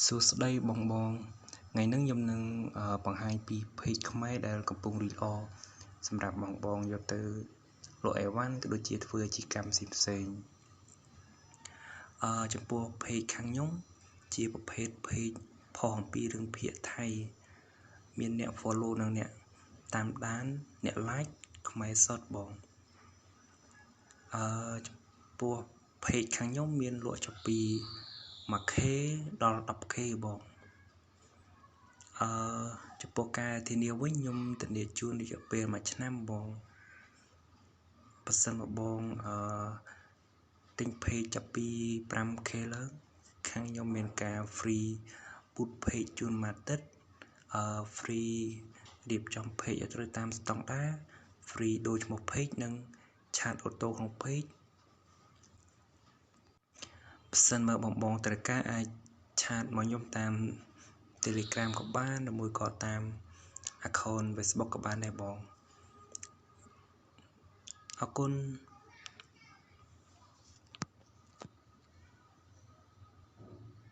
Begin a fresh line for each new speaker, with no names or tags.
សួស្តីបងថ្ងៃនេះខ្ញុំនឹងបង្ហាញពី page ខ្មែរដែលកំពុងរីកអសម្រាប់បងយកទៅលក់អីវ៉ាន់ក៏ដូចជាធ្វើអាជីវកម្មផ្សេងចំពោះ page ខាងខ្ញុំជាប្រភេទ page ផុសអំពីរឿងភាគថៃមានអ្នក follow និងអ្នកតាមដានអ្នក like ខ្មែរសុទ្ធបងចំពោះ page ខាងខ្ញុំមានលក់ចុះពី 1k ដល់ 10k បងចំពោះការធានាវិញខ្ញុំធានាជូនរយៈពេល1ឆ្នាំបងបើសិនមកបងទិញ page ចាប់ពី 5k ឡើងខាងខ្ញុំមានការ free boot page ជូនមួយអាទិត្យfree រៀបចំ page ឲ្យត្រូវតាមស្តង់ដារ free ដូរឈ្មោះ page និងឆាតអូតូក្នុង page បើសិនមកបងត្រូវការអាចឆាតមកខ្ញុំតាម Telegram ក៏បានឬមួយក៏តាម account Facebook ក៏បានដែរបងអរគុណ